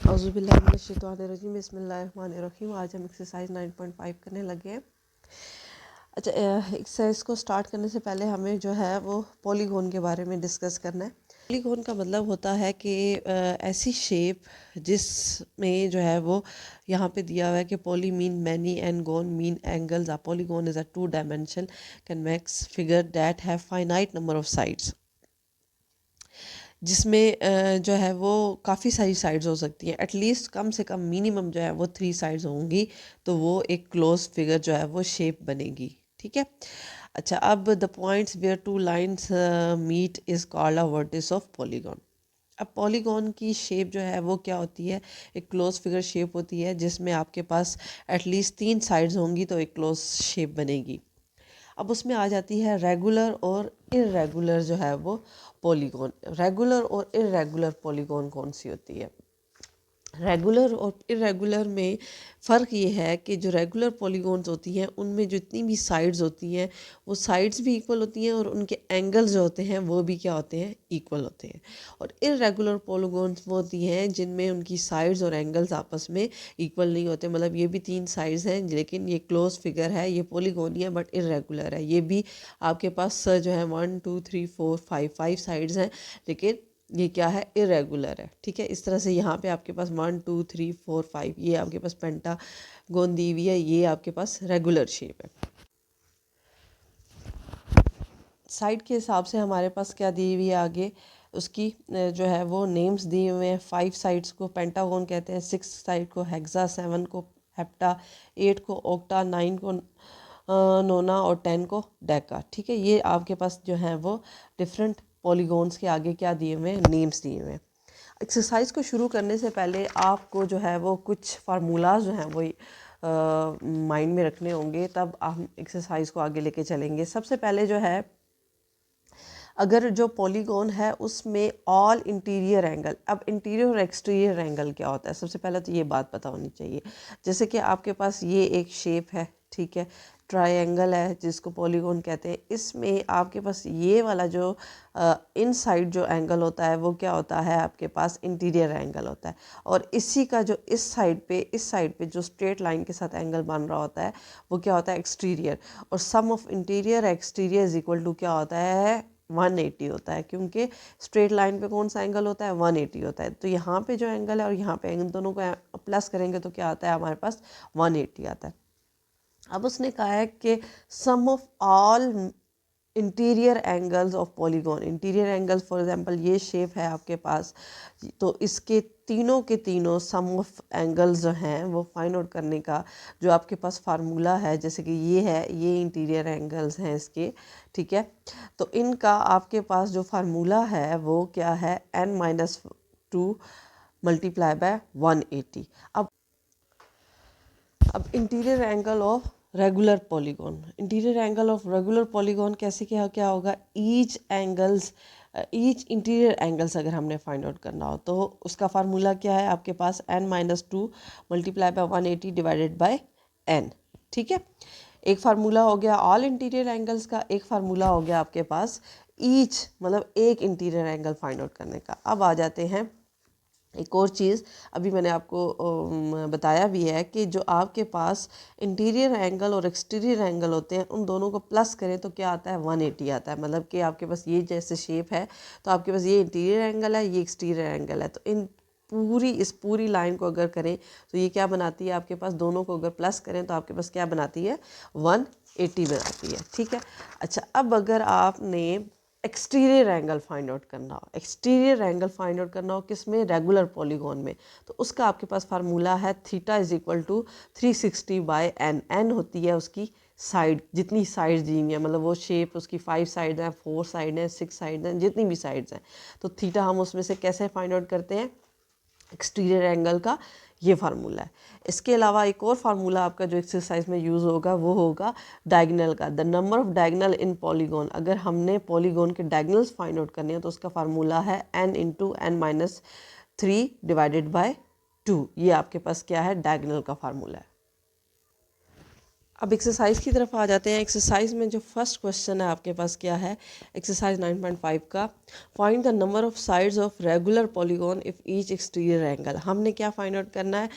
औज़ुबिल्लाहिमिनश्शैतानिर्रजीम बिस्मिल्लाहिर्रहमानिर्रहीम। आज हम एक्सरसाइज 9.5 करने लगे हैं। अच्छा, एक्सरसाइज को स्टार्ट करने से पहले हमें जो है वो पॉलीगॉन के बारे में डिस्कस करना है। पॉलीगॉन का मतलब होता है कि ऐसी शेप जिसमें जो है वो यहाँ पे दिया हुआ है कि poly mean many and gon mean angles. A polygon is a 2 dimension convex figure that have finite number of sides, जिसमें जो है वो काफ़ी सारी साइड्स हो सकती हैं। एटलीस्ट कम से कम मिनिमम जो है वो 3 साइड्स होंगी, तो वो एक क्लोज फिगर जो है वो शेप बनेगी। ठीक है। अच्छा, अब the points where 2 lines meet is called a vertex of polygon. अब पॉलीगॉन की शेप जो है वो क्या होती है? एक क्लोज फिगर शेप होती है जिसमें आपके पास एटलीस्ट 3 साइड्स होंगी तो एक क्लोज शेप बनेगी। अब उसमें आ जाती है रेगुलर और इर्रेगुलर जो है वो पॉलीगॉन। रेगुलर और इर्रेगुलर पॉलीगॉन कौन सी होती है? रेगुलर और इरेगुलर में फ़र्क ये है कि जो रेगुलर पॉलीगॉन्स होती हैं उनमें जितनी भी साइड्स होती हैं वो साइड्स भी इक्वल होती हैं और उनके एंगल्स जो होते हैं वो भी क्या होते हैं? इक्वल होते हैं। और इरेगुलर पॉलीगॉन्स वो होती हैं जिनमें उनकी साइड्स और एंगल्स आपस में इक्वल नहीं होते। मतलब ये भी 3 साइड्स हैं लेकिन ये क्लोज फिगर है, ये पॉलीगॉन ही है बट इरेगुलर है। ये भी आपके पास जो है 1 2 3 4 5 साइड्स हैं लेकिन ये क्या है? इरेगुलर है। ठीक है। इस तरह से यहाँ पे आपके पास 1 2 3 4 5 ये आपके पास पेंटागोन दी हुई है, ये आपके पास रेगुलर शेप है। साइड के हिसाब से हमारे पास क्या दी हुई है आगे उसकी जो है वो नेम्स दिए हुए हैं। 5 साइड्स को पेंटागोन कहते हैं, 6 साइड को हेक्सा, 7 को हेप्टा, 8 को ऑक्टा, 9 को नोना और 10 को डेका। ठीक है। ये आपके पास जो है वो डिफरेंट पॉलीगॉन्स के आगे क्या दिए हुए हैं? नेम्स दिए हुए हैं। एक्सरसाइज को शुरू करने से पहले आपको जो है वो कुछ फार्मूलाज जो हैं वो माइंड में रखने होंगे, तब हम एक्सरसाइज को आगे लेके चलेंगे। सबसे पहले जो है, अगर जो पॉलीगॉन है उसमें ऑल इंटीरियर एंगल, अब इंटीरियर और एक्सटीरियर एंगल क्या होता है सबसे पहले तो ये बात पता होनी चाहिए। जैसे कि आपके पास ये एक शेप है, ठीक है, ट्रायंगल है जिसको पॉलीगॉन कहते हैं। इसमें आपके पास ये वाला जो इनसाइड जो एंगल होता है वो क्या होता है? आपके पास इंटीरियर एंगल होता है। और इसी का जो इस साइड पे जो स्ट्रेट लाइन के साथ एंगल बन रहा होता है वो क्या होता है? एक्सटीरियर। और sum of interior exterior is equal to क्या होता है? 180 होता है, क्योंकि स्ट्रेट लाइन पे कौन सा एंगल होता है? 180 होता है। तो यहाँ पे जो एंगल है और यहाँ पे इन दोनों को प्लस करेंगे तो क्या आता है? हमारे पास 180 आता है। अब उसने कहा है कि sum of all interior angles of polygon, interior angles for example ये शेप है आपके पास, तो इसके तीनों के तीनों सम ऑफ एंगल्स जो हैं वो फाइंड आउट करने का जो आपके पास फार्मूला है, जैसे कि ये है, ये इंटीरियर एंगल्स हैं इसके। ठीक है। तो इनका आपके पास जो फार्मूला है वो क्या है? n-2 multiply by 180। अब interior angle of regular polygon, interior angle of regular polygon कैसे क्या होगा? ईच इंटीरियर एंगल्स अगर हमने फाइंड आउट करना हो तो उसका फार्मूला क्या है आपके पास? n-2 multiply by 180 divided by n। ठीक है। एक फार्मूला हो गया ऑल इंटीरियर एंगल्स का, एक फार्मूला हो गया आपके पास ईच मतलब एक इंटीरियर एंगल फाइंड आउट करने का। अब आ जाते हैं एक और चीज़, अभी मैंने आपको बताया भी है कि जो आपके पास इंटीरियर एंगल और एक्सटीरियर एंगल होते हैं उन दोनों को प्लस करें तो क्या आता है? 180 आता है। मतलब कि आपके पास ये जैसे शेप है तो आपके पास ये इंटीरियर एंगल है, ये एक्सटीरियर एंगल है, तो इस पूरी लाइन को अगर करें तो ये क्या बनाती है? आपके पास दोनों को अगर प्लस करें तो आपके पास क्या बनाती है? 180 बनाती है। ठीक है। अच्छा, अब अगर आपने एक्सटीरियर एंगल फाइंड आउट करना हो, एक्सटीरियर एंगल फाइंड आउट करना हो किसमें? रेगुलर पॉलीगॉन में, तो उसका आपके पास फार्मूला है theta is equal to 360 by n. N होती है उसकी साइड, जितनी साइड्स दी हुई हैं, मतलब वो शेप उसकी 5 साइड हैं, 4 साइड हैं, 6 साइड हैं, जितनी भी साइड्स हैं, तो थीटा हम उसमें से कैसे फाइंड आउट करते हैं? एक्सटीरियर एंगल का ये फार्मूला है। इसके अलावा एक और फार्मूला आपका जो एक्सरसाइज में यूज़ होगा वो होगा डायगनल का, the number of diagonal in polygon. अगर हमने पॉलीगॉन के डायगनल्स फाइंड आउट करने हैं तो उसका फार्मूला है n×n-3 डिवाइडेड बाय 2। ये आपके पास क्या है? डायगनल का फार्मूला है। अब एक्सरसाइज की तरफ आ जाते हैं। एक्सरसाइज में जो फर्स्ट क्वेश्चन है आपके पास क्या है, एक्सरसाइज 9.5 का, find the number of sides of regular polygon if each exterior angle. हमने क्या फाइंड आउट करना है,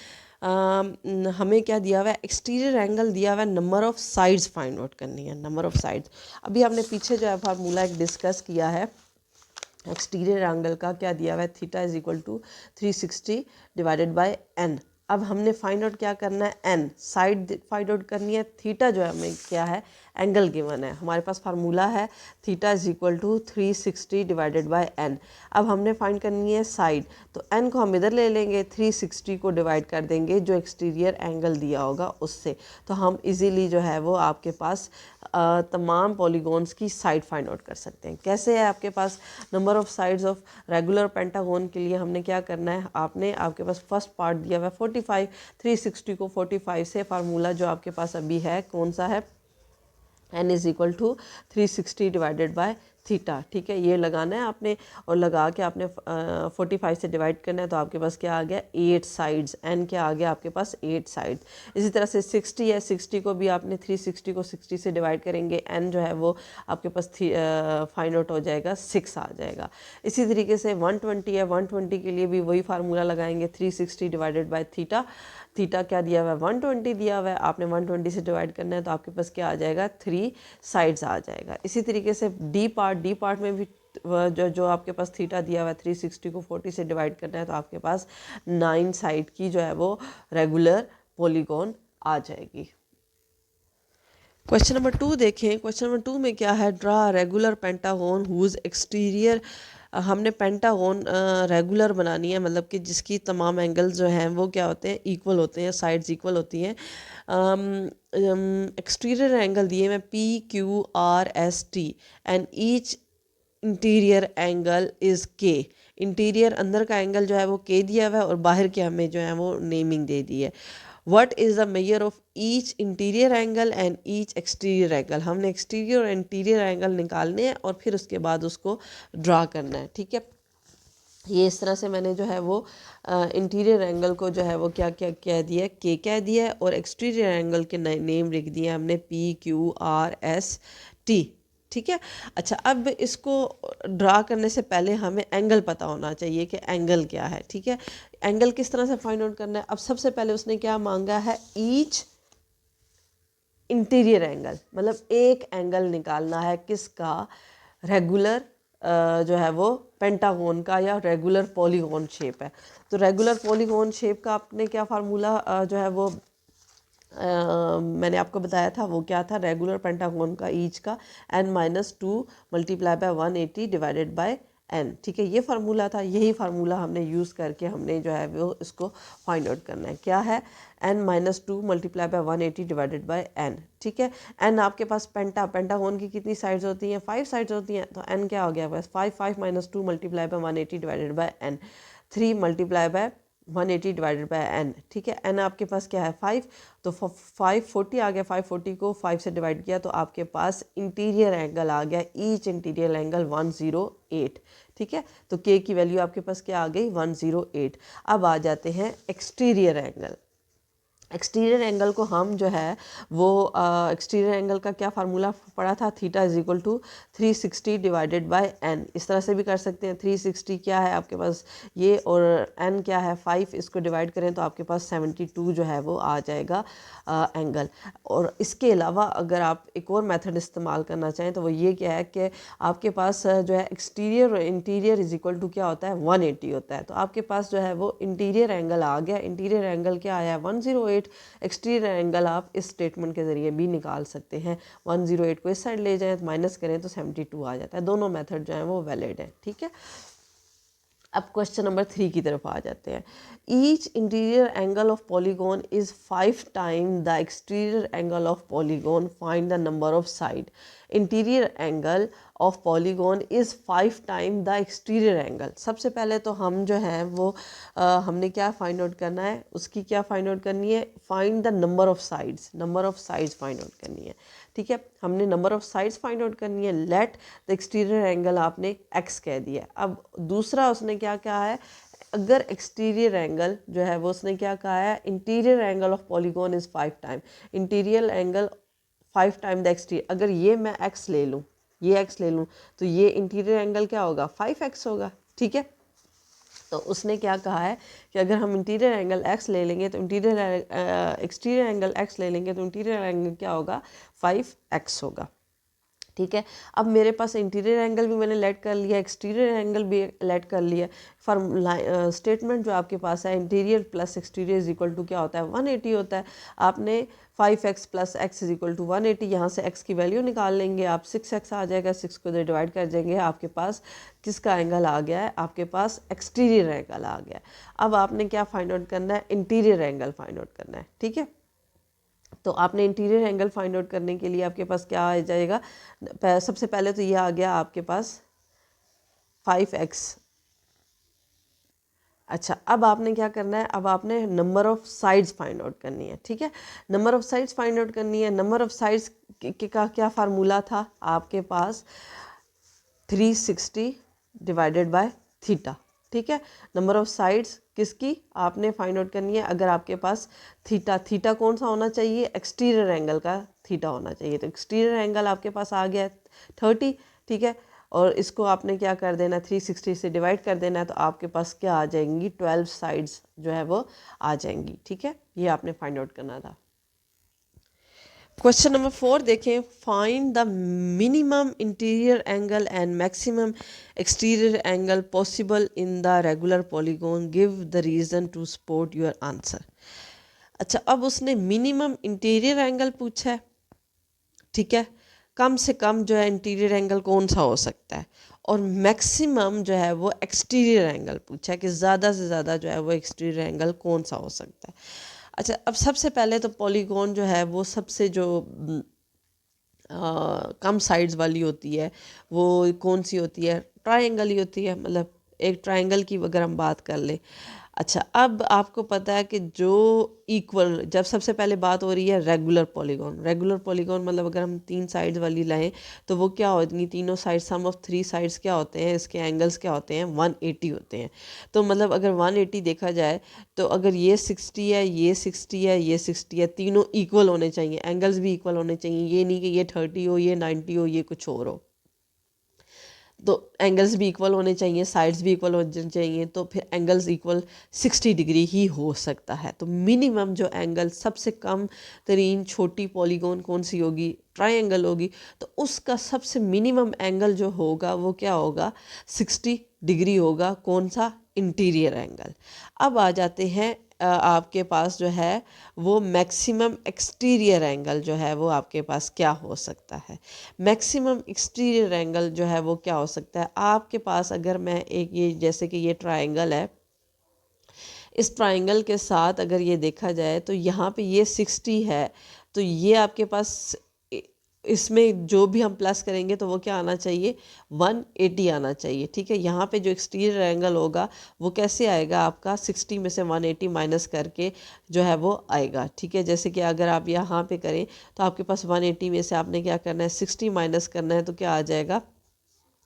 हमें क्या दिया हुआ है, एक्सटीरियर एंगल दिया हुआ है, number of sides find out करनी है, नंबर ऑफ साइड्स। अभी हमने पीछे जो है फार्मूला एक डिस्कस किया है एक्सटीरियर एंगल का, क्या दिया हुआ है, theta is equal to 360 divided by n. अब हमने फाइंड आउट क्या करना है, एन साइड फाइंड आउट करनी है, थीटा जो है हमें क्या है, एंगल गिवन है, हमारे पास फार्मूला है theta is equal to 360 divided by n. अब हमने फाइंड करनी है साइड, तो एन को हम इधर ले लेंगे, 360 को डिवाइड कर देंगे जो एक्सटीरियर एंगल दिया होगा उससे, तो हम इजीली जो है वो आपके पास तमाम पॉलीगॉन्स की साइड फाइंड आउट कर सकते हैं। कैसे है, आपके पास number of sides of regular pentagon के लिए हमने क्या करना है, आपके पास फर्स्ट पार्ट दिया हुआ है 45, 360 को 45 से, फार्मूला जो आपके पास अभी है कौन सा है, n is equal to 360 divided by theta. ठीक है, ये लगाना है आपने, और लगा के आपने 45 से डिवाइड करना है, तो आपके पास क्या आ गया, 8 साइड्स, n क्या आ गया आपके पास 8 साइड्स। इसी तरह से 60 है, 60 को भी आपने 360 को 60 से डिवाइड करेंगे, n जो है वो आपके पास फाइंड आउट हो जाएगा 6 आ जाएगा। इसी तरीके से 120 है, 120 के लिए भी वही फार्मूला लगाएंगे, 360 डिवाइडेड बाय थीटा। थीटा क्या दिया हुआ है, 120 दिया हुआ है, आपने 120 से डिवाइड करना है, तो आपके पास क्या आ जाएगा, 3 साइड्स आ जाएगा। इसी तरीके से डी पार्ट में भी जो आपके पास थीटा दिया हुआ है, 360 को 40 से डिवाइड करना है, तो आपके पास 9 साइड की जो है वो रेगुलर पॉलीगॉन आ जाएगी। क्वेश्चन नंबर 2 देखें। क्वेश्चन नंबर 2 में क्या है, draw regular pentagon whose exterior, हमने पेंटागोन रेगुलर बनानी है, मतलब कि जिसकी तमाम एंगल्स जो हैं वो क्या होते हैं, इक्वल होते हैं, साइड्स इक्वल होती हैं। एक्सटीरियर एंगल दिए हैं PQRST and each interior angle is K। Interior अंदर का एंगल जो है वो K दिया हुआ है, और बाहर के हमें जो है वो नेमिंग दे दी है। What is the measure of each interior angle and each exterior angle. हमने एक्सटीरियर और इंटीरियर एंगल निकालने हैं और फिर उसके बाद उसको ड्रा करना है। ठीक है, ये इस तरह से मैंने जो है वो इंटीरियर एंगल को जो है वो क्या क्या कह दिया है, के कह दिया है, और एक्सटीरियर एंगल के नेम लिख दिए हमने PQRST। ठीक है, अच्छा, अब इसको ड्रा करने से पहले हमें एंगल पता होना चाहिए कि एंगल क्या है। ठीक है, एंगल किस तरह से फाइंड आउट करना है। अब सबसे पहले उसने क्या मांगा है, ईच इंटीरियर एंगल, मतलब एक एंगल निकालना है किसका, रेगुलर जो है वो पेंटागोन का, या रेगुलर पॉलीगॉन शेप है, तो रेगुलर पॉलीगॉन शेप का आपने क्या फार्मूला जो है वो मैंने आपको बताया था, वो क्या था, रेगुलर पेंटागोन का ईच का n-2 multiply by 180 divided by n। ठीक है, ये फार्मूला था, यही फार्मूला हमने यूज़ करके हमने जो है वो इसको फाइंड आउट करना है। क्या है, n-2 multiply by 180 divided by n। ठीक है, n आपके पास पेंटागोन की कितनी साइड्स होती हैं, 5 साइड्स होती हैं, तो n क्या हो गया बस 5 2 multiply by 180 divided by n, 3 multiply by 180 divided by n। ठीक है, n आपके पास क्या है 5, तो 540 आ गया, 540 को 5 से डिवाइड किया तो आपके पास इंटीरियर एंगल आ गया, ईच इंटीरियर एंगल 108। ठीक है, तो k की वैल्यू आपके पास क्या आ गई, 108। अब आ जाते हैं एक्सटीरियर एंगल। एक्सटीरियर एंगल को हम जो है वो एक्सटीरियर एंगल का क्या फार्मूला पढ़ा था, theta is equal to 360 divided by n. इस तरह से भी कर सकते हैं, 360 क्या है आपके पास ये, और एन क्या है 5, इसको डिवाइड करें तो आपके पास 72 जो है वो आ जाएगा एंगल। और इसके अलावा अगर आप एक और मेथड इस्तेमाल करना चाहें तो वो ये क्या है कि आपके पास जो है एक्सटीरियर और इंटीरियर इज इक्वल टू क्या होता है, 180 होता है, तो आपके पास जो है वो इंटीरियर एंगल आ गया। इंटीरियर एंगल क्या आया, 108। एक्सटीरियर एंगल आप इस स्टेटमेंट के ज़रिए भी निकाल सकते हैं, 108 को इस साइड ले जाएं तो माइनस करें तो 72 आ जाता है। दोनों मेथड जो हैं वो वैलिड है। ठीक है, अब क्वेश्चन नंबर 3 की तरफ आ जाते हैं। Each interior angle of polygon is 5 time the exterior angle of polygon, find the number of side. Interior angle of polygon is 5 time the exterior angle. सबसे पहले तो हम जो है वो हमने क्या फाइंड आउट करना है, उसकी क्या फाइंड आउट करनी है, find the number of sides, number of sides find out करनी है। ठीक है, हमने number of sides find out करनी है। लेट द एक्सटीरियर एंगल आपने x कह दिया। अब दूसरा उसने क्या कहा है, अगर एक्सटीरियर एंगल जो है वो उसने क्या कहा है, interior angle of polygon is 5 time, interior angle 5 time the exterior. अगर ये मैं x ले लूँ, ये x ले लूँ, तो ये इंटीरियर एंगल क्या होगा, 5x होगा। ठीक है, तो उसने क्या कहा है कि अगर हम इंटीरियर एंगल x ले लेंगे तो एक्सटीरियर एंगल x ले लेंगे तो इंटीरियर एंगल क्या होगा, 5x होगा। ठीक है, अब मेरे पास इंटीरियर एंगल भी मैंने लेट कर लिया, एक्सटीरियर एंगल भी लेट कर लिया। फॉर्म स्टेटमेंट जो आपके पास है, interior plus exterior is equal to क्या होता है, 180 होता है। आपने 5x plus x is equal to 180, यहाँ से x की वैल्यू निकाल लेंगे आप, 6x आ जाएगा, 6 को डिवाइड कर देंगे, आपके पास किसका एंगल आ गया है, आपके पास एक्सटीरियर एंगल आ गया है। अब आपने क्या फाइंड आउट करना है, इंटीरियर एंगल फाइंड आउट करना है। ठीक है, तो आपने इंटीरियर एंगल फाइंड आउट करने के लिए आपके पास क्या आ जाएगा, सबसे पहले तो ये आ गया आपके पास 5x। अच्छा, अब आपने क्या करना है, अब आपने number of sides find out करनी है। ठीक है, number of sides find out करनी है। नंबर ऑफ साइड्स का क्या फार्मूला था आपके पास, 360 डिवाइडेड बाय थीटा। ठीक है, नंबर ऑफ साइड्स किसकी आपने फाइंड आउट करनी है, अगर आपके पास थीटा कौन सा होना चाहिए, एक्सटीरियर एंगल का थीटा होना चाहिए। तो एक्सटीरियर एंगल आपके पास आ गया 30। ठीक है, और इसको आपने क्या कर देना, 360 से डिवाइड कर देना है, तो आपके पास क्या आ जाएंगी, 12 साइड्स जो है वो आ जाएंगी। ठीक है, ये आपने फाइंड आउट करना था। क्वेश्चन नंबर 4 देखें, find the minimum interior angle and maximum exterior angle possible in the regular polygon, give the reason to support your answer. अच्छा, अब उसने मिनिमम इंटीरियर एंगल पूछा है। ठीक है, कम से कम जो है इंटीरियर एंगल कौन सा हो सकता है, और मैक्सिमम जो है वो एक्सटीरियर एंगल पूछा है कि ज़्यादा से ज़्यादा जो है वो एक्सटीरियर एंगल कौन सा हो सकता है। अच्छा, अब सबसे पहले तो पॉलीगॉन जो है वो सबसे जो कम साइड्स वाली होती है वो कौन सी होती है, ट्रायंगल ही होती है। मतलब एक ट्रायंगल की अगर हम बात कर ले। अच्छा, अब आपको पता है कि जो इक्वल, जब सबसे पहले बात हो रही है रेगुलर पॉलीगॉन, रेगुलर पॉलीगॉन मतलब अगर हम 3 साइड्स वाली लाएं तो वो क्या होती, तीनों साइड सम ऑफ 3 साइड्स क्या होते हैं, इसके एंगल्स क्या होते हैं, 180 होते हैं। तो मतलब अगर 180 देखा जाए तो अगर ये 60 है, ये 60 है, ये 60 है, तीनों इक्वल होने चाहिए, एंगल्स भी इक्वल होने चाहिए। ये नहीं कि ये 30 हो, ये 90 हो, ये कुछ और हो। तो एंगल्स भी इक्वल होने चाहिए, साइड्स भी इक्वल होने चाहिए, तो फिर एंगल्स इक्वल 60 डिग्री ही हो सकता है। तो मिनिमम जो एंगल, सबसे कम तरीन छोटी पॉलीगॉन कौन सी होगी, ट्रायंगल होगी। तो उसका सबसे मिनिमम एंगल जो होगा वो क्या होगा, 60 डिग्री होगा। कौन सा, इंटीरियर एंगल। अब आ जाते हैं आपके पास जो है वो मैक्सिमम एक्सटीरियर एंगल जो है वो आपके पास क्या हो सकता है। मैक्सिमम एक्सटीरियर एंगल जो है वो क्या हो सकता है आपके पास, अगर मैं एक ये जैसे कि ये ट्रायंगल है, इस ट्रायंगल के साथ अगर ये देखा जाए तो यहाँ पे ये 60 है, तो ये आपके पास इसमें जो भी हम प्लस करेंगे तो वो क्या आना चाहिए, 180 आना चाहिए। ठीक है, यहाँ पे जो एक्सटीरियर एंगल होगा वो कैसे आएगा, आपका 60 में से 180 माइनस करके जो है वो आएगा। ठीक है, जैसे कि अगर आप यहाँ पे करें तो आपके पास 180 में से आपने क्या करना है, 60 माइनस करना है, तो क्या आ जाएगा,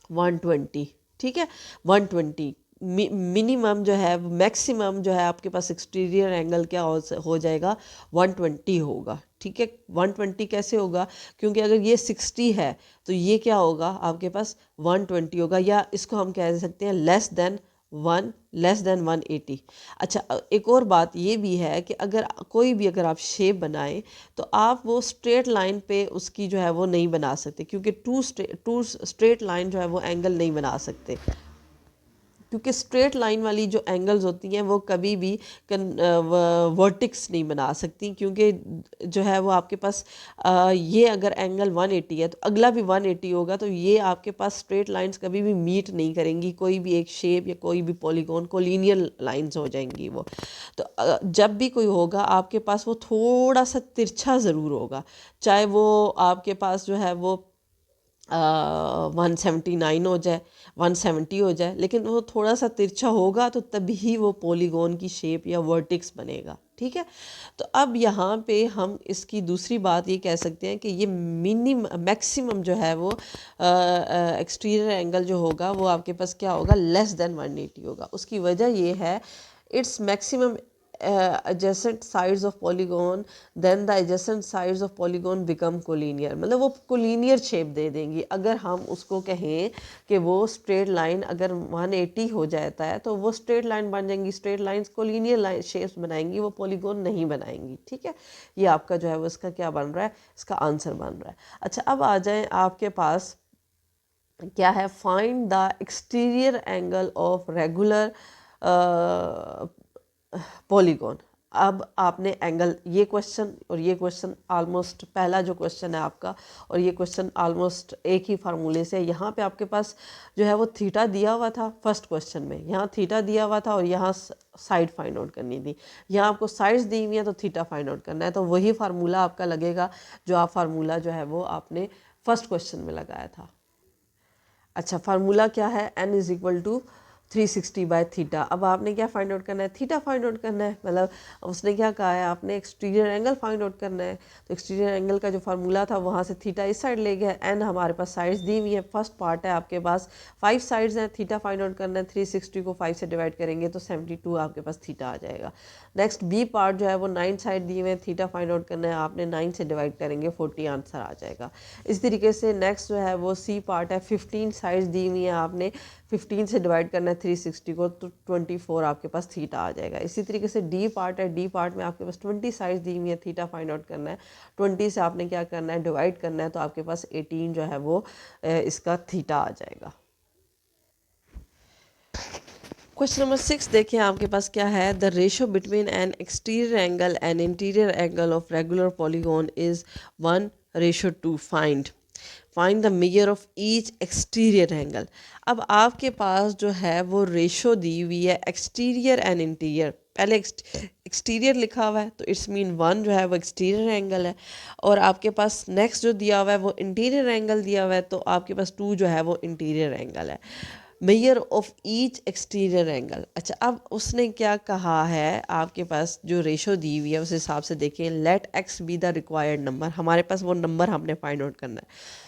120। ठीक है, 120 मिनिमम जो है, मैक्सिमम जो है आपके पास एक्सटीरियर एंगल क्या हो जाएगा, 120 होगा। ठीक है, 120 कैसे होगा, क्योंकि अगर ये 60 है तो ये क्या होगा आपके पास 120 होगा, या इसको हम कह सकते हैं लेस देन 180। अच्छा, एक और बात ये भी है कि अगर कोई भी अगर आप शेप बनाएं तो आप वो स्ट्रेट लाइन पे उसकी जो है वो नहीं बना सकते, क्योंकि टू स्ट्रेट लाइन जो है वो एंगल नहीं बना सकते, क्योंकि स्ट्रेट लाइन वाली जो एंगल्स होती हैं वो कभी भी वर्टिक्स नहीं बना सकती, क्योंकि जो है वो आपके पास ये अगर एंगल 180 है तो अगला भी 180 होगा, तो ये आपके पास स्ट्रेट लाइंस कभी भी मीट नहीं करेंगी, कोई भी एक शेप या कोई भी पॉलीगॉन कोलिनियर लाइंस हो जाएंगी वो। तो जब भी कोई होगा आपके पास वो थोड़ा सा तिरछा ज़रूर होगा, चाहे वो आपके पास जो है वो 179 हो जाए, 170 हो जाए, लेकिन वो थोड़ा सा तिरछा होगा तो तभी वो पॉलीगॉन की शेप या वर्टिक्स बनेगा। ठीक है, तो अब यहाँ पे हम इसकी दूसरी बात ये कह सकते हैं कि ये मैक्सिमम जो है वो एक्सटीरियर एंगल जो होगा वो आपके पास क्या होगा, लेस देन 180 होगा। उसकी वजह ये है, its maximum adjacent sides of polygon, then the adjacent sides of polygon become collinear, मतलब वो कोलिनियर शेप दे देंगी। अगर हम उसको कहें कि वो स्ट्रेट लाइन अगर 180 हो जाता है तो वो स्ट्रेट लाइन बन जाएंगी, straight lines collinear line shapes बनाएंगी, वो पॉलीगॉन नहीं बनाएंगी। ठीक है, ये आपका जो है वो इसका क्या बन रहा है, इसका आंसर बन रहा है। अच्छा, अब आ जाए आपके पास क्या है, find the exterior angle of regular polygon. अब आपने एंगल, ये क्वेश्चन और ये क्वेश्चन ऑलमोस्ट, पहला जो क्वेश्चन है आपका और ये क्वेश्चन ऑलमोस्ट एक ही फार्मूले से। यहाँ पे आपके पास जो है वो थीटा दिया हुआ था फर्स्ट क्वेश्चन में, यहाँ थीटा दिया हुआ था और यहाँ साइड फाइंड आउट करनी थी। यहाँ आपको साइड्स दी हुई हैं तो थीटा फाइंड आउट करना है, तो वही फार्मूला आपका लगेगा जो आप फार्मूला जो है वो आपने फर्स्ट क्वेश्चन में लगाया था। अच्छा, फार्मूला क्या है, n is equal to 360 by theta. अब आपने क्या फाइंड आउट करना है, थीटा फाइंड आउट करना है। मतलब उसने क्या कहा है, आपने एक्सटीरियर एंगल फाइंड आउट करना है। तो एक्सटीरियर एंगल का जो फार्मूला था वहाँ से थीटा इस साइड ले गया, एन हमारे पास साइड्स दी हुई है। फर्स्ट पार्ट है आपके पास 5 साइड्स हैं, थीटा फाइंड आउट करना है। 360 को 5 से डिवाइड करेंगे तो 72 आपके पास थीटा आ जाएगा। नेक्स्ट बी पार्ट जो है वो 9 साइड दिए हुए हैं, थीटा फाइंड आउट करना है, आपने 9 से डिवाइड करेंगे 40 आंसर आ जाएगा। इस तरीके से नेक्स्ट जो है वो सी पार्ट है, 15 साइड्स दी हुई हैं, आपने 15 से डिवाइड करना है 360 को तो 24 आपके पास थीटा आ जाएगा। इसी तरीके से डी पार्ट है, डी पार्ट में आपके पास 20 साइड्स दी हुई है, थीटा फाइंड आउट करना है। 20 से आपने क्या करना है, डिवाइड करना है, तो आपके पास 18 जो है वो इसका थीटा आ जाएगा। क्वेश्चन नंबर 6 देखिए आपके पास क्या है, the ratio between N exterior angle and interior angle of regular polygon is 1:2। Find the measure of each exterior angle. अब आपके पास जो है वो रेशो दी हुई है एक्सटीरियर एंड इंटीरियर। पहले एक्सटीरियर लिखा हुआ है तो इट्स मीन 1 जो है वो एक्सटीरियर एंगल है, और आपके पास नेक्स्ट जो दिया हुआ है वो इंटीरियर एंगल दिया हुआ है, तो आपके पास 2 जो है वो इंटीरियर एंगल है। Measure of each exterior angle. अच्छा, अब उसने क्या कहा है, आपके पास जो रेशो दी हुई है उस हिसाब से देखें, let x be the required number. हमारे पास वो नंबर हमने फाइंड आउट करना है।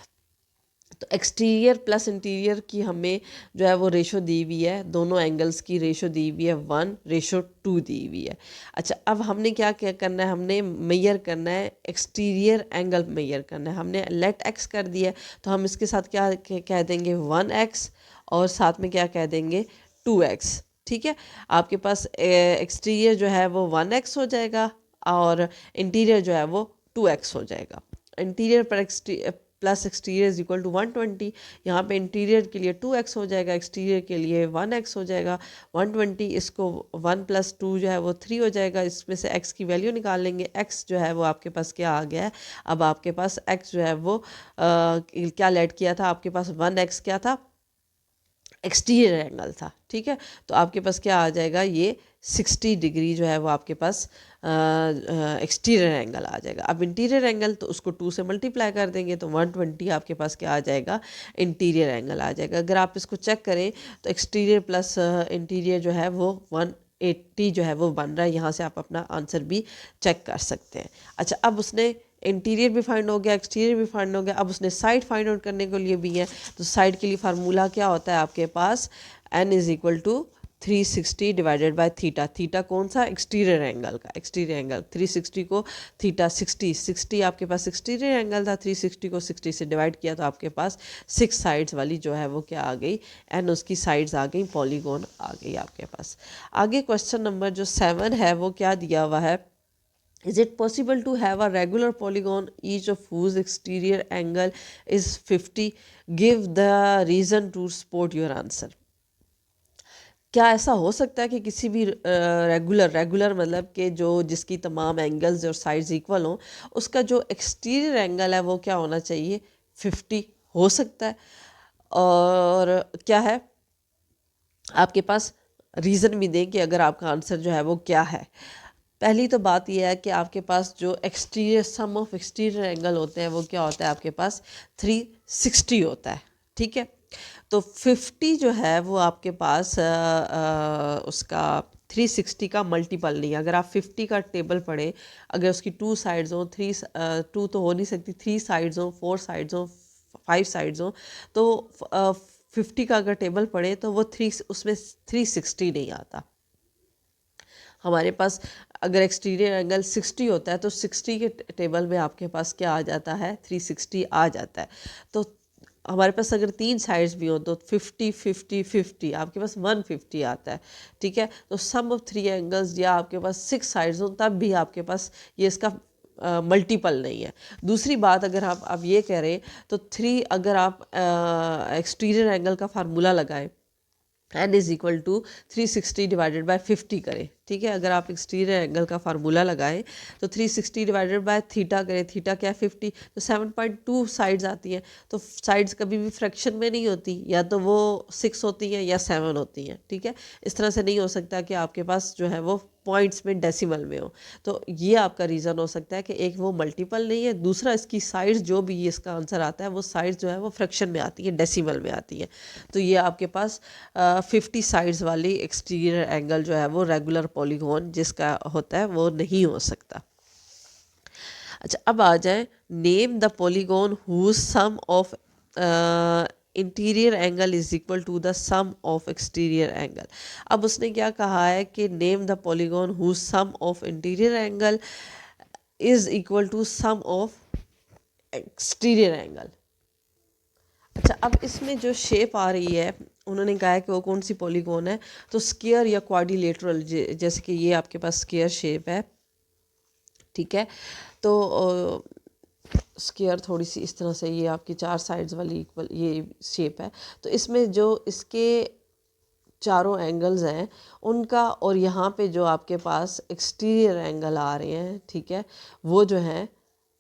तो एक्सटीरियर प्लस इंटीरियर की हमें जो है वो रेशो दी हुई है, दोनों एंगल्स की रेशो दी हुई है 1:2 दी हुई है। अच्छा, अब हमने क्या क्या करना है, हमने मेजर करना है एक्सटीरियर एंगल, मेजर करना है। हमने लेट एक्स कर दिया है तो हम इसके साथ क्या कह देंगे 1x, और साथ में क्या कह देंगे 2x। ठीक है, आपके पास एक्सटीरियर जो है वो 1x हो जाएगा और इंटीरियर जो है वो 2x हो जाएगा। इंटीरियर पर plus exterior is equal to 120। यहाँ पे इंटीरियर के लिए 2x हो जाएगा, एक्सटीरियर के लिए 1x हो जाएगा। 120 इसको 1 + 2 जो है वो 3 हो जाएगा। इसमें से x की वैल्यू निकाल लेंगे। x जो है वो आपके पास क्या आ गया है, अब आपके पास x जो है वो क्या लेट किया था, आपके पास 1x क्या था, एक्सटीरियर एंगल था। ठीक है, तो आपके पास क्या आ जाएगा, ये 60 डिग्री जो है वो आपके पास एक्सटीरियर एंगल आ जाएगा। अब इंटीरियर एंगल तो उसको 2 से मल्टीप्लाई कर देंगे तो 120 आपके पास क्या आ जाएगा, इंटीरियर एंगल आ जाएगा। अगर आप इसको चेक करें तो एक्सटीरियर प्लस इंटीरियर जो है वो 180 जो है वो बन रहा है। यहाँ से आप अपना आंसर भी चेक कर सकते हैं। अच्छा, अब उसने इंटीरियर भी फाइंड हो गया, एक्सटीरियर भी फाइंड हो गया, अब उसने साइड फाइंड आउट करने के लिए भी है। तो साइड के लिए फार्मूला क्या होता है आपके पास, n is equal to 360 divided by theta. Theta कौन सा, एक्सटीरियर एंगल का, एक्सटीरियर एंगल 360 को थीटा 60 आपके पास एक्सटीरियर एंगल था, 360 को 60 से डिवाइड किया तो आपके पास 6 साइड्स वाली जो है वो क्या आ गई, एंड उसकी साइड्स आ गई, पॉलीगॉन आ गई आपके पास। आगे क्वेश्चन नंबर जो 7 है वो क्या दिया हुआ है, is it possible to have a regular polygon each of whose exterior angle is 50? Give the reason to support your answer. क्या ऐसा हो सकता है कि किसी भी रेगुलर मतलब कि जो जिसकी तमाम एंगल्स और साइड्स इक्वल हों, उसका जो एक्सटीरियर एंगल है वो क्या होना चाहिए, 50 हो सकता है? और क्या है आपके पास रीज़न भी दें कि अगर आपका आंसर जो है वो क्या है। पहली तो बात यह है कि आपके पास जो exterior sum of exterior angle होते हैं वो क्या होता है, आपके पास 360 होता है, ठीक है। तो 50 जो है वो आपके पास उसका 360 का मल्टीपल नहीं है। अगर आप 50 का टेबल पढ़ें, अगर उसकी 2 साइड्स हों, 2 तो हो नहीं सकती, 3 साइड्स हों, 4 साइड्स हों, 5 साइड्स हों, तो 50 का अगर टेबल पढ़े तो वो उसमें 360 नहीं आता। हमारे पास अगर एक्सटीरियर एंगल 60 होता है तो 60 के टेबल में आपके पास क्या आ जाता है, 360 आ जाता है। तो हमारे पास अगर 3 साइड्स भी हो तो 50 50 50 आपके पास 150 आता है, ठीक है। तो सम ऑफ 3 एंगल्स या आपके पास 6 साइड्स हो तब भी आपके पास ये इसका मल्टीपल नहीं है। दूसरी बात, अगर आप ये कह रहे हैं तो 3 अगर आप एक्सटीरियर एंगल का फार्मूला लगाएं, n is equal to 360 divided by 50 करें, ठीक है। अगर आप एक्सटीरियर एंगल का फार्मूला लगाएं तो 360 डिवाइडेड बाय थीटा करें, थीटा क्या है 50, तो 7.2 साइड्स आती हैं। तो साइड्स कभी भी फ्रैक्शन में नहीं होती, या तो वो 6 होती हैं या 7 होती हैं, ठीक है। इस तरह से नहीं हो सकता कि आपके पास जो है वो पॉइंट्स में डेसिमल में हो। तो ये आपका रीज़न हो सकता है कि एक वो मल्टीपल नहीं है, दूसरा इसकी साइड्स जो भी इसका आंसर आता है वो साइड्स जो है वो फ्रैक्शन में आती है, डेसिमल में आती है। तो ये आपके पास 50 साइड्स वाली एक्सटीरियर एंगल जो है वो रेगुलर पॉलीगॉन जिसका होता है वो नहीं हो सकता। अच्छा, अब आ जाए name the polygon whose sum of interior angle is equal to the sum of exterior angle. अब उसने क्या कहा है कि name the polygon whose sum of interior angle is equal to sum of exterior angle. अच्छा, अब इसमें जो शेप आ रही है उन्होंने कहा है कि वो कौन सी पॉलीगॉन है, तो स्क्वायर या क्वाड्रिलेटरल, जैसे कि ये आपके पास स्क्वायर शेप है, ठीक है। तो स्क्वायर थोड़ी सी इस तरह से, ये आपकी 4 साइड्स वाली इक्वल ये शेप है। तो इसमें जो इसके चारों एंगल्स हैं उनका, और यहाँ पे जो आपके पास एक्सटीरियर एंगल आ रहे हैं, ठीक है, वो जो है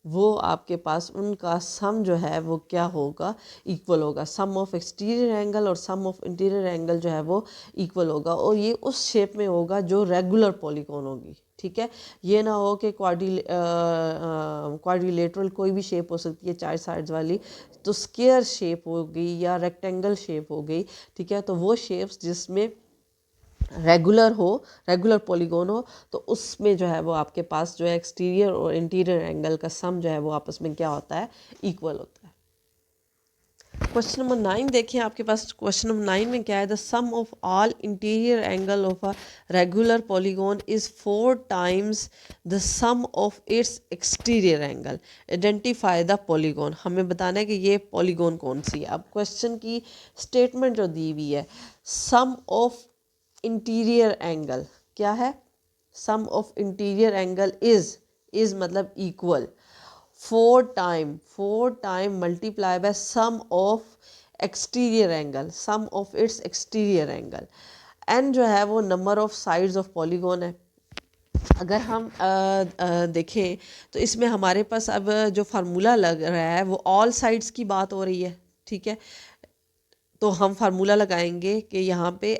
वो आपके पास उनका सम जो है वो क्या होगा, इक्वल होगा। सम ऑफ एक्सटीरियर एंगल और सम ऑफ इंटीरियर एंगल जो है वो इक्वल होगा, और ये उस शेप में होगा जो रेगुलर पॉलीगॉन होगी, ठीक है। ये ना हो कि क्वाड्रिलेटरल कोई भी शेप हो सकती है 4 साइड्स वाली, तो स्क्वायर शेप हो गई या रेक्टेंगल शेप हो गई, ठीक है। तो वो शेप्स जिसमें रेगुलर पॉलीगॉन हो, तो उसमें जो है वो आपके पास जो है एक्सटीरियर और इंटीरियर एंगल का सम जो है वो आपस में क्या होता है, इक्वल होता है। क्वेश्चन नंबर 9 देखें, आपके पास क्वेश्चन नंबर 9 में क्या है, the sum of all interior angle of a regular polygon is 4 times the sum of its exterior angle, identify the polygon. हमें बताना है कि ये पॉलीगॉन कौन सी है। अब क्वेश्चन की स्टेटमेंट जो दी हुई है, सम ऑफ इंटीरियर एंगल क्या है, sum of interior angle is मतलब equal 4 time multiply by sum of exterior angle, sum of its exterior angle. N जो है वो number of sides of polygon है। अगर हम देखें तो इसमें हमारे पास अब जो फार्मूला लग रहा है वो ऑल साइड्स की बात हो रही है, ठीक है। तो हम फार्मूला लगाएंगे कि यहाँ पे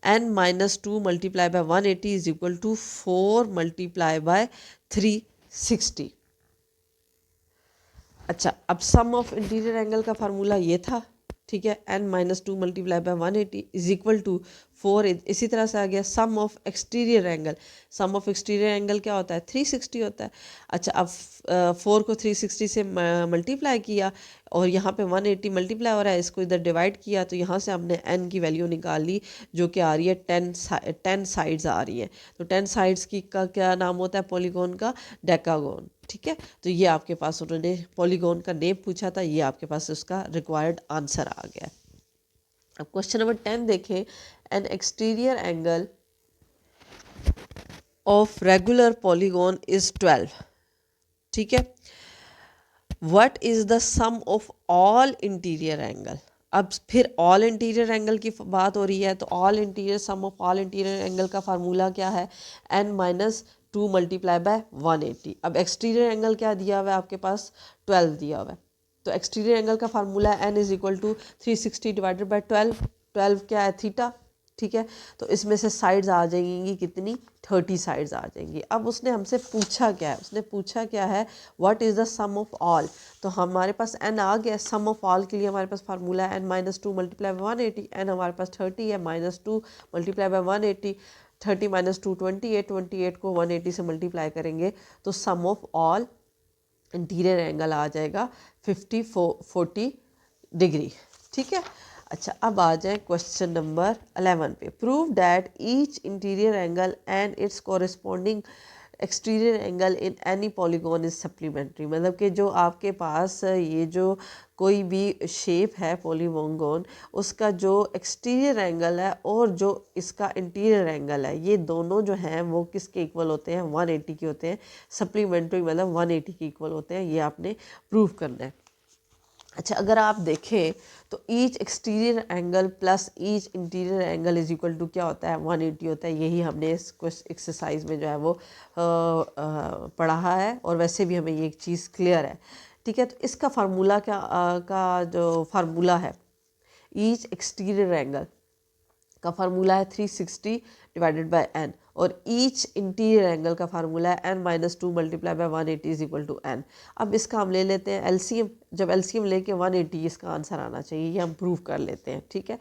n minus 2 multiply by 180 is equal to 4 multiply by 360। अच्छा, अब सम ऑफ इंटीरियर एंगल का फार्मूला ये था, ठीक है, n minus 2 multiply by 180 is equal to 4। इसी तरह से आ गया sum of exterior angle, sum of exterior angle क्या होता है, 360 होता है। अच्छा, अब 4 को 360 से मल्टीप्लाई किया और यहाँ पे 180 मल्टीप्लाई हो रहा है, इसको इधर डिवाइड किया, तो यहाँ से हमने n की वैल्यू निकाल ली जो कि आ रही है 10 साइड्स आ रही है। तो 10 साइड्स की का क्या नाम होता है पॉलीगॉन का, डेकागोन, ठीक है। तो ये आपके पास उन्होंने पॉलीगॉन का नेम पूछा था, ये आपके पास उसका रिक्वायर्ड आंसर आ गया। अब क्वेश्चन नंबर 10 देखें, an exterior angle of regular polygon is 12, ठीक है। What is the sum of all interior angle. अब फिर ऑल इंटीरियर एंगल की बात हो रही है, तो all interior sum of all interior angle का फार्मूला क्या है, n माइनस 2 मल्टीप्लाई बाय 180। अब एक्सटीरियर एंगल क्या दिया हुआ है आपके पास, 12 दिया हुआ है। तो एक्सटीरियर एंगल का formula n is equal to 360 divided by 12। 12 क्या है, थीटा, ठीक है। तो इसमें से साइड्स आ जाएंगी कितनी, 30 साइड्स आ जाएंगी। अब उसने हमसे पूछा क्या है, उसने पूछा क्या है, what is the sum of all. तो हमारे पास n आ गया। सम ऑफ ऑल के लिए हमारे पास फार्मूला है n-2 मल्टीप्लाई बाई 180। n हमारे पास 30 है, -2 मल्टीप्लाई बाई 180, 30 - 2 28, 28 को 180 से मल्टीप्लाई करेंगे तो सम ऑफ ऑल इंटीरियर एंगल आ जाएगा 40 डिग्री। ठीक है। अच्छा, अब आ जाए क्वेश्चन नंबर 11 पे। Prove that each interior angle and it's corresponding exterior angle in any polygon is supplementary. मतलब कि जो आपके पास ये जो कोई भी शेप है पॉलीगॉन, उसका जो एक्सटीरियर एंगल है और जो इसका इंटीरियर एंगल है, ये दोनों जो हैं वो किसके इक्वल होते हैं, 180 के होते हैं। सप्लीमेंट्री मतलब 180 के इक्वल होते हैं, ये आपने प्रूव करना है। अच्छा, अगर आप देखें तो each exterior angle plus each interior angle is equal to क्या होता है, 180 होता है। यही हमने इस एक्सरसाइज में जो है वो पढ़ा है, और वैसे भी हमें ये एक चीज़ क्लियर है। ठीक है। तो इसका फार्मूला क्या का जो फार्मूला है ईच एक्सटीरियर एंगल का फार्मूला है 360 डिवाइडेड बाय n, और ईच इंटीरियर एंगल का फार्मूला है n-2 multiply by 180 is equal to n। अब इसका हम ले लेते हैं एलसीएम। जब एलसीएम लेके 180 इसका आंसर आना चाहिए, ये हम प्रूव कर लेते हैं। ठीक है।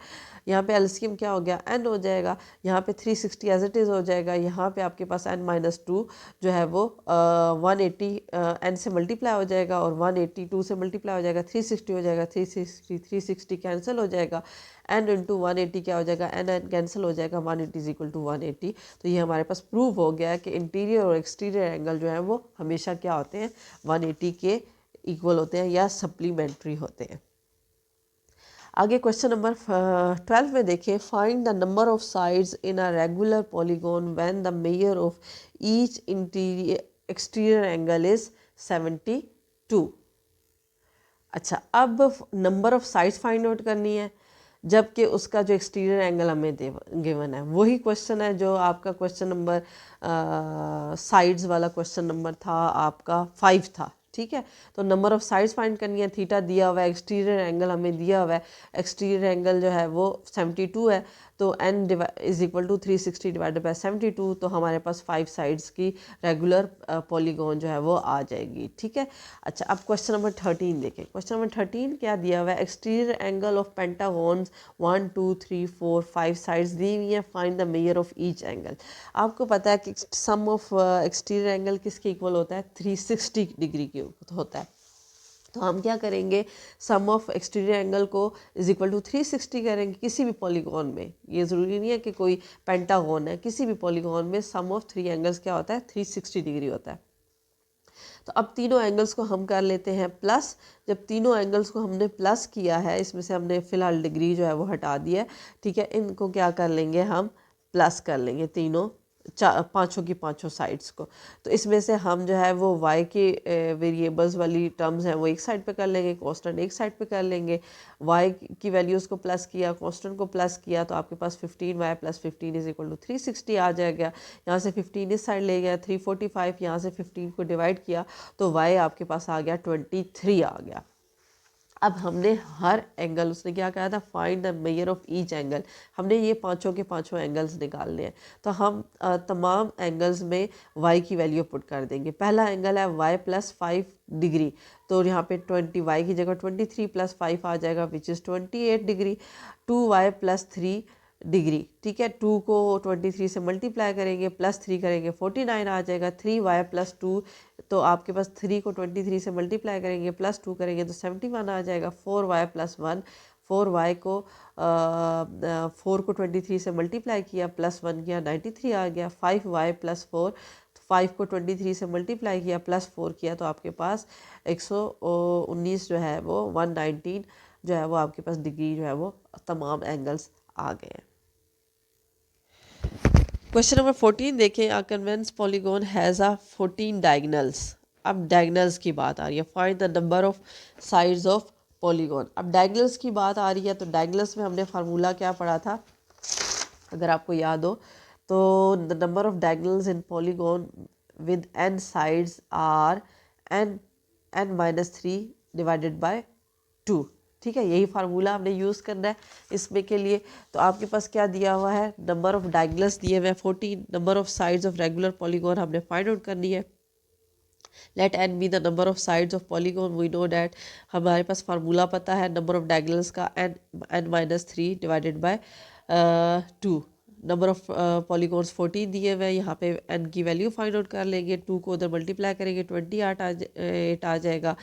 यहाँ पे एलसीएम क्या हो गया, n हो जाएगा, यहाँ पे 360 एज इट इज़ हो जाएगा, यहाँ पे आपके पास n-2 जो है वो 180 n से मल्टीप्लाई हो जाएगा, और 182 से मल्टीप्लाई हो जाएगा, 360 हो जाएगा, 360 कैंसिल हो जाएगा, n इंटू 180 क्या हो जाएगा, n कैंसिल हो जाएगा, 180 इज इक्वल टू 180। तो ये हमारे पास प्रूव हो गया है कि इंटीरियर और एक्सटीरियर एंगल जो है वो हमेशा क्या होते हैं, 180 के इक्वल होते हैं या सप्लीमेंट्री होते हैं। आगे क्वेश्चन नंबर 12 में देखें, find the number of sides in a regular polygon when the measure of each interior exterior angle is 72। अच्छा, अब number of sides find out करनी है, जबकि उसका जो एक्सटीरियर एंगल हमें गिवन है। वही क्वेश्चन है जो आपका क्वेश्चन नंबर साइड्स वाला क्वेश्चन नंबर था आपका 5 था। ठीक है। तो नंबर ऑफ साइड्स फाइंड करनी है, थीटा दिया हुआ है, एक्सटीरियर एंगल हमें दिया हुआ है, एक्सटीरियर एंगल जो है वो 72 है, तो n is equal to 360 divided by 72, तो हमारे पास 5 साइड्स की रेगुलर पॉलीगॉन जो है वो आ जाएगी। ठीक है। अच्छा, अब क्वेश्चन नंबर 13 देखें। क्वेश्चन नंबर 13 क्या दिया हुआ है, एक्सटीरियर एंगल ऑफ पेंटागॉन्स 1 2 3 4 5 साइड्स दी हुई है, find the measure of each angle. आपको पता है कि सम ऑफ एक्सटीरियर एंगल किसके इक्वल होता है, 360 डिग्री के होता है। तो हम क्या करेंगे, सम ऑफ एक्सटीरियर एंगल को इज इक्वल टू 360 करेंगे किसी भी पॉलीगॉन में। ये ज़रूरी नहीं है कि कोई पेंटागॉन है, किसी भी पॉलीगॉन में सम ऑफ 3 एंगल्स क्या होता है, 360 डिग्री होता है। तो अब तीनों एंगल्स को हम कर लेते हैं प्लस। जब तीनों एंगल्स को हमने प्लस किया है, इसमें से हमने फ़िलहाल डिग्री जो है वो हटा दिया है। ठीक है। इनको क्या कर लेंगे, हम प्लस कर लेंगे तीनों पाँचों की पाँचों साइड्स को। तो इसमें से हम जो है वो y के वेरिएबल्स वाली टर्म्स हैं वो एक साइड पे कर लेंगे, कांस्टेंट एक साइड पे कर लेंगे। y की वैल्यूज़ को प्लस किया, कांस्टेंट को प्लस किया, तो आपके पास 15y plus 15 is equal to 360 आ जाएगा। यहाँ से 15 इस साइड ले गया 345, यहाँ से 15 को डिवाइड किया तो y आपके पास आ गया 23 आ गया। अब हमने हर एंगल, उसने क्या कहा था, find the measure of each angle, हमने ये पांचों के पांचों एंगल्स निकालने हैं। तो हम तमाम एंगल्स में y की वैल्यू पुट कर देंगे। पहला एंगल है y प्लस 5 डिग्री, तो यहाँ पे 20y की जगह 23 प्लस 5 आ जाएगा which is 28 degree. 2y plus 3 degree. ठीक है। 2 को 23 से मल्टीप्लाई करेंगे, प्लस 3 करेंगे, 49 आ जाएगा। 3y प्लस 2, तो आपके पास 3 को 23 से मल्टीप्लाई करेंगे, प्लस 2 करेंगे तो 71 आ जाएगा। 4y प्लस 1, 4y को 4 को 23 से मल्टीप्लाई किया, प्लस 1 किया, 93 आ गया। 5y प्लस 4, 5 को 23 से मल्टीप्लाई किया, प्लस 4 किया, तो आपके पास 119 जो है वो 119 जो है वो आपके पास डिग्री जो है वो तमाम एंगल्स आ गए हैं। क्वेश्चन नंबर 14 देखें, a conveyance polygon has a 14 diagonals. अब डायगनल्स की बात आ रही है, find the number of sides of polygon. अब डायगनल्स की बात आ रही है, तो डायगनल्स में हमने फार्मूला क्या पढ़ा था, अगर आपको याद हो तो, the number of diagonals in polygon with n sides are n n-3 divided by 2। ठीक है, यही फार्मूला हमने यूज़ करना है इसमें के लिए। तो आपके पास क्या दिया हुआ है, नंबर ऑफ डायगोनल्स दिए हुए हैं 14, number of sides of regular polygon हमने फाइंड आउट करनी है। Let n be the number of sides of polygon, we know that हमारे पास फार्मूला पता है नंबर ऑफ डायगोनल्स का n-3 divided by 2। Number of polygons 14 दिए हुए हैं, यहाँ पे n की वैल्यू फाइंड आउट कर लेंगे, 2 को उधर मल्टीप्लाई करेंगे 8 आ जाएगा,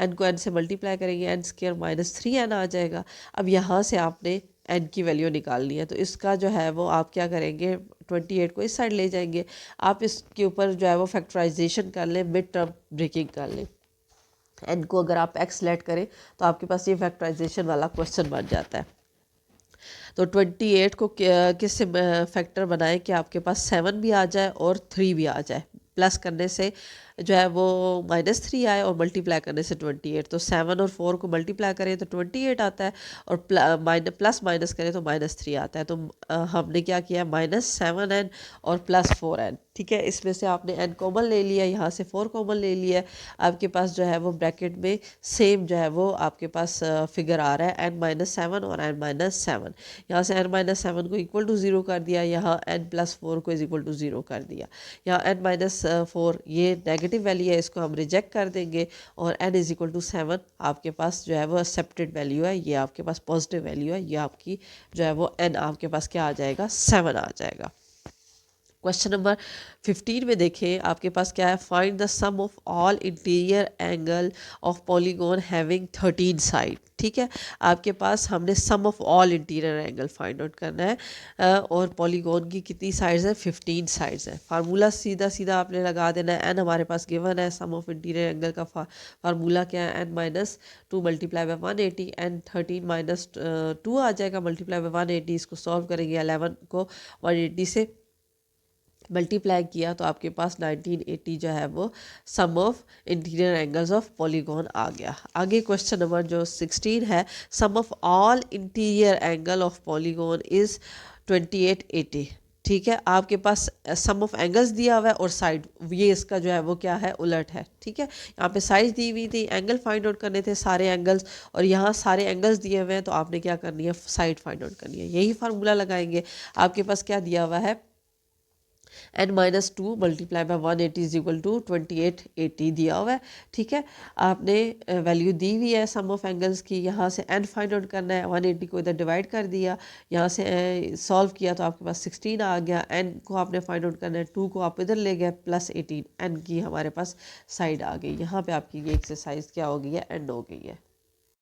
n को n से मल्टीप्लाई करेंगे n स्क्वायर -3n आ जाएगा। अब यहाँ से आपने n की वैल्यू निकालनी है, तो इसका जो है वो आप क्या करेंगे, 28 को इस साइड ले जाएंगे। आप इसके ऊपर जो है वो फैक्टराइजेशन कर लें, मिड टर्म ब्रेकिंग कर लें। n को अगर आप x लेट करें तो आपके पास ये फैक्टराइजेशन वाला क्वेश्चन बन जाता है। तो 28 को किससे फैक्टर बनाएं कि आपके पास 7 भी आ जाए और 3 भी आ जाए। प्लस करने से जो है वो -3 आए और मल्टीप्लाई करने से 28। तो 7 और 4 को मल्टीप्लाई करें तो 28 आता है और प्लस माइनस करें तो -3 आता है। तो हमने क्या किया, -7n और +4n। ठीक है, इसमें से आपने n कॉमन ले लिया, यहाँ से 4 कॉमन ले लिया। आपके पास जो है वो ब्रैकेट में सेम जो है वो आपके पास फिगर आ रहा है n-7 और n-7। यहाँ से n-7 को इक्वल टू 0 कर दिया, यहाँ n+4 को इक्वल टू 0 कर दिया। यहाँ n-4 ये नेगेटिव वैल्यू है, इसको हम रिजेक्ट कर देंगे और n=7 आपके पास जो है वो एक्सेप्टेड वैल्यू है, ये आपके पास पॉजिटिव वैल्यू है, ये आपकी जो है वो n आपके पास क्या आ जाएगा, 7 आ जाएगा। क्वेश्चन नंबर 15 में देखें, आपके पास क्या है, find the sum of all interior angle of polygon having 13 side. ठीक है, आपके पास हमने sum of all interior angle find out करना है और पॉलीगॉन की कितनी साइड्स है, 15 साइड्स है। फार्मूला सीधा सीधा आपने लगा देना है, n हमारे पास गिवन है, सम ऑफ इंटीरियर एंगल का फार्मूला क्या है, n-2 मल्टीप्लाई बाय 180, n13 -2 आ जाएगा मल्टीप्लाई बाय 180। इसको सॉल्व करेंगे, 11 को 180 से मल्टीप्लाई किया तो आपके पास 1980 जो है वो sum of interior angles of polygon आ गया। आगे क्वेश्चन नंबर जो 16 है, sum of all interior angle of polygon is 2880। ठीक है, आपके पास सम ऑफ एंगल्स दिया हुआ है और साइड, ये इसका जो है वो क्या है, उलट है। ठीक है, यहाँ पे साइज दी हुई थी, एंगल फाइंड आउट करने थे सारे एंगल्स, और यहाँ सारे एंगल्स दिए हुए हैं तो आपने क्या करनी है, साइड फाइंड आउट करनी है। यही फार्मूला लगाएंगे। आपके पास क्या दिया हुआ है, n-2 multiply by 180 is equal to 2880 दिया हुआ है। ठीक है, आपने वैल्यू दी हुई है सम ऑफ एंगल्स की, यहाँ से n फाइंड आउट करना है, 180 को इधर डिवाइड कर दिया, यहाँ से सॉल्व किया तो आपके पास 16 आ गया। n को आपने फाइंड आउट करना है, 2 को आप इधर ले गए, +18 n की हमारे पास साइड आ गई। यहाँ पे आपकी ये एक्सरसाइज क्या हो गई है, एंड हो गई है।